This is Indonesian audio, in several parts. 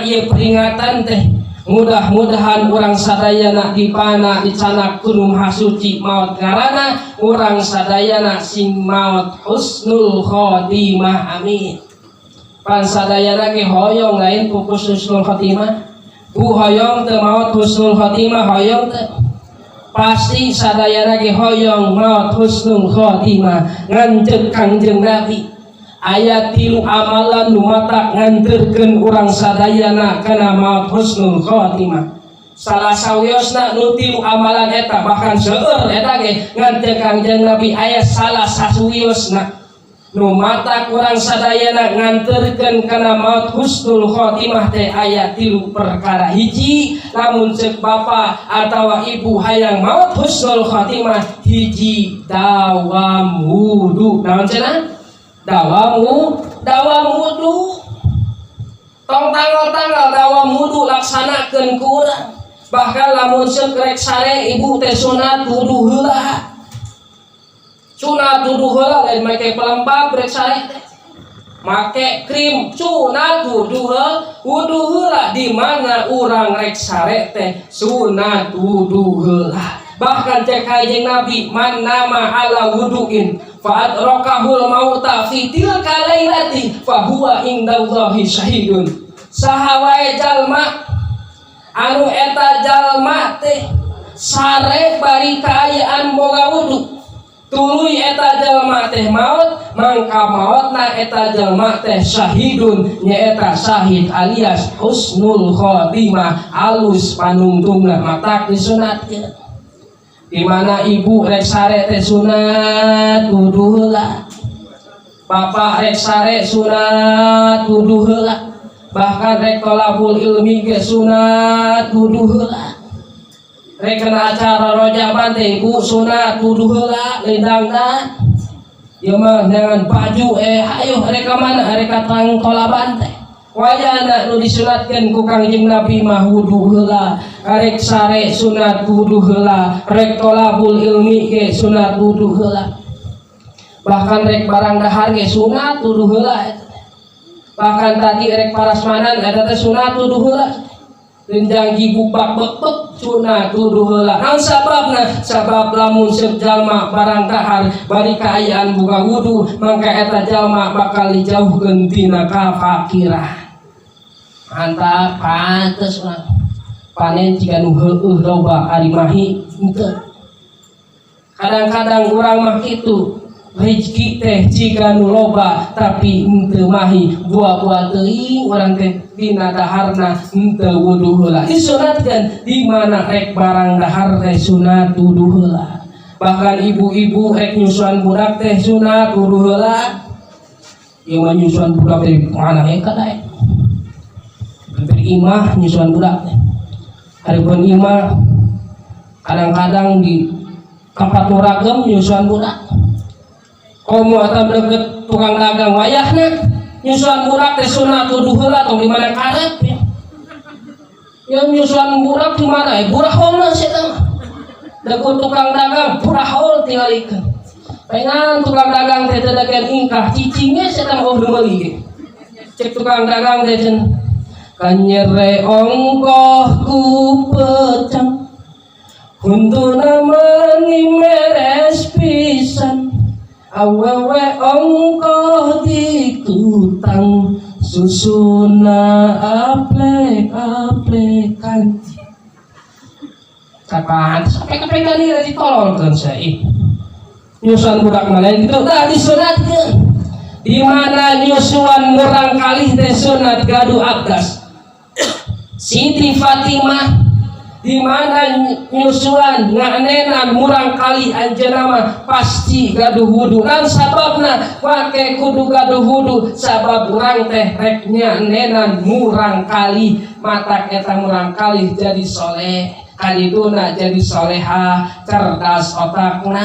ieu peringatan teh mudah-mudahan urang sadayana dipana dicanak gunung hasuci maot ngaranna urang sadayana sing maot husnul khotimah amin. Pan sadayana ge hoyong lain pupus husnul khotimah ku hoyong teu maot husnul khotimah hoyong teu pasti sadayana ge hoyong maot husnul khotimah nganceuk Kangjeng Nabi aya 3 amalan nu matak nganterkeun urang sadayana kana maot husnul khotimah. Salah sawiosna nu 3 amalan eta bahkan seueur eta ge nganteuk Kangjeng Nabi aya salah sawiosna nu matak urang sadayana nganterkeun kana maot husnul khotimah teh aya 3 perkara. Hiji, lamun ceuk bapa atawa ibu hayang maot husnul khotimah, hiji dawam wudu. Naon cenah? Dawam wudu. Tong tanggal-tanggal dawam wudu laksanakeun ku urang. Bahkan lamun ceuk rek sare ibu teh sunat wudu heula. Sunat wudu heula lain make pelembab rek sare teh. Make krim sunat wudu heula di mana urang rek sare teh sunat wudu heula. Bahkan cek Kangjeng Nabi man nama ala wuduin fa adrakahul mauta fi tilka lailati fa huwa indallahi syahidun. Saha wae jalma anu eta jalma teh sare bari kaayaan boga wudu tuluy eta jalma teh maot mangka maotna eta jalma teh syahidun nyaeta syahid alias husnul khotimah alus panungtungna matak disunatkeun. Di mana ibu rek sare teh sunat wudu heula, bapak rek sare sunat wudu heula, bahkan rek tolabul ilmi ge sunat wudu heula. Rek kana acara rojaban teh ibu sunat wudu heula lindangna. Ieu mah dengan baju ayo rek ka mana rek ka tang tolaban teh. Wayana nu disunatkeun ku Kangjeng Nabi mah wudu heula, rek sare sunat wudu heula, rek tolabul ilmi ge sunat wudu heula. Bahkan rek barang dahar ge sunat wudu heula eta. Bahkan tadi rek parasmanan eta teh sunat wudu heula. Renjang gibuk bak bek sunat wudu heula. Naon sababna? Sabab lamun ceuk jalma barang dahar bari kaayaan boga wudu, mangka eta jalma bakal dijauhkeun tina kafakiran. Mantap, pantes lah. Panen jika nu heueuh loba ari mahi henteu. Kadang-kadang urang mah kitu, rezeki teh jika nu loba tapi henteu mahi, buah-buah teuing urang teh dina daharna henteu wudu heula. Disunatkeun di mana rek barang dahar teh sunat wudu heula. Bahkan ibu-ibu rek nyusuan budak teh sunat wudu heula. Ieu mah nyusuan budak teh mana kada imah nyusuan budak teh. Hareupeun imah kadang-kadang di kapaturagem nyusuan budak. Komo eta deukeut tukang dagang wayahna nyusuan budak teh sunat wudu heula tong di mana karep ya. Ya nyusuan budak di mana? Buraholna eta mah. Deukeut tukang dagang burahol tingalikeun. Pengan tukang dagang teh teu dagang ingkah cicingnya eta mah deumeli ge. Cek tukang dagang teh cenah kanyere ongkoh ku pecang huntuna meni meres pisan awewe ongkoh dikutang susuna aplek-aplekan kapan sampai-kapan ini ditolongkan saya nyusuan budak malain gitu dah disunatkeun di mana nyusuan murang kali teh sunat gaduh abdas Siti Fatimah di mana nyusuan nganenan murang kali anjeunna mah pasti gaduh wudu. Lan sababna make kudu gaduh wudu sabab urang teh rek nganenan murang kali matak eta murang kali jadi soleh kaliduna jadi soleha cerdas otakna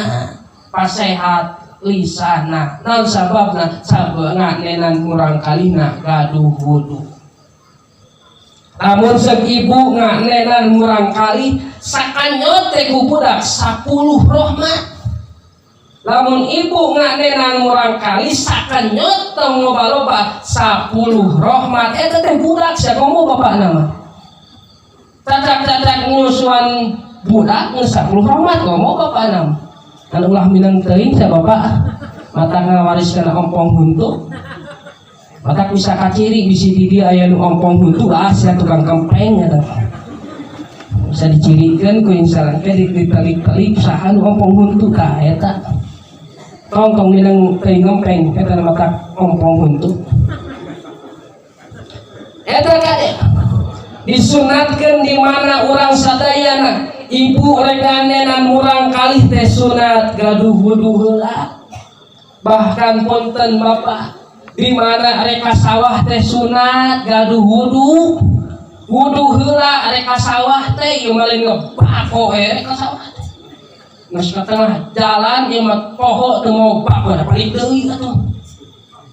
pasehat lisana. Naon sababna sabab nganenan murang kalina gaduh wudu. Namun seuk ibu nganenan murang kali sakanyot teh ku budak 10 rahmat. lamun ibu ngadenan murang kali sakanyot tong loba-loba 10 rahmat eta teh budak sia komo bapak nama cacak-cacak nyusuan budak geus 10 rahmat komo bapak nama kan ulah minang teuing sia bapak mata ngawariskeun ompong huntu mata bisa kaciri bisi di dia aya nu ompong huntu sia tukang kempeng eta bisa dicirikeun ku insalah teh ditelik-telik saha nu ompong huntu ka eta tong minang teuing ngempeng eta mata ompong huntu eta kade disunatkeun di mana urang sadayana ibu rek nganenan murang kalih teh sunat gaduh wudu heula bahkan punten bapak di mana rek ka sawah teh sunat gaduh wudu heula rek ka sawah teh ieu mah ngebako rek ka sawah geus ka tengah jalan ieu mah poho teu mau bako da balik deui atuh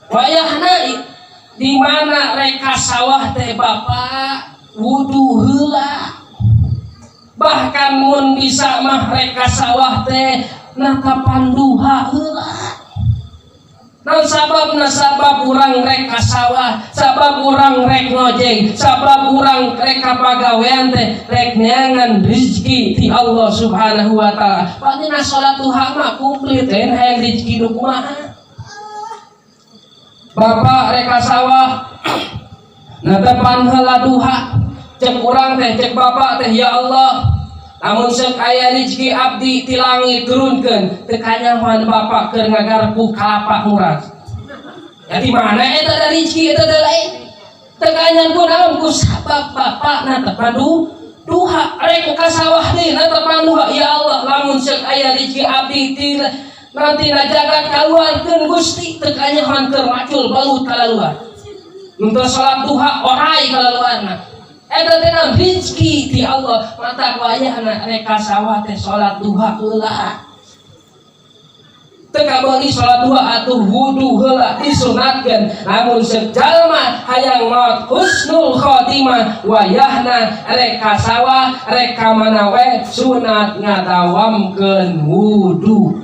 wayahna di mana rek ka sawah teh bapak wudu heula bahkan mun bisa mah rek ka sawah teh nakapan duha heula naon sababna sabab urang rek ka sawah sabab urang rek ngojeng sabab urang rek ka pagawean teh rek neangan rezeki ti Allah Subhanahu wa taala panina salat duha mah kumplit teh hayang rezeki nu kumaha bapak rek ka sawah natepan heula duha cek urang teh cek bapak teh ya Allah namun sok aya rezeki abdi ti langit turunkeun teu kanyahoan bapak keur ngagarpu kalapa murah ya di mana eta da rezeki eta da lain teu kanyahoan naon ku sabab bapak natepan duha rek ka sawah deui natepan duha ya Allah lamun sok aya rezeki abdi ti nanti jagat kaluarkeun Gusti teu kanyahoan keur macul balut kalaluar mun salat duha orai kalaluarna eta teh rezeki ti Allah mata wayahna rek ka sawah teh salat duha heula teu kabeli salat duha atuh wudu heula disunatkeun namun sejalma hayang maot husnul khotimah wayahna rek ka sawah rek ka mana we sunat ngadawamkeun wudu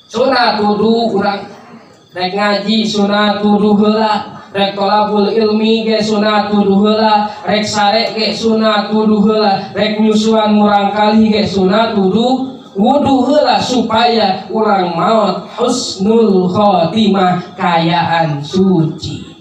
sunat wudu urang rek ngaji sunat wudu heula rek tolabul ilmi ge sunat wudu heula rek sare ge sunat wudu heula rek nyusuan murang kali ge sunat wudu heula supaya urang maot husnul khotimah kayaan suci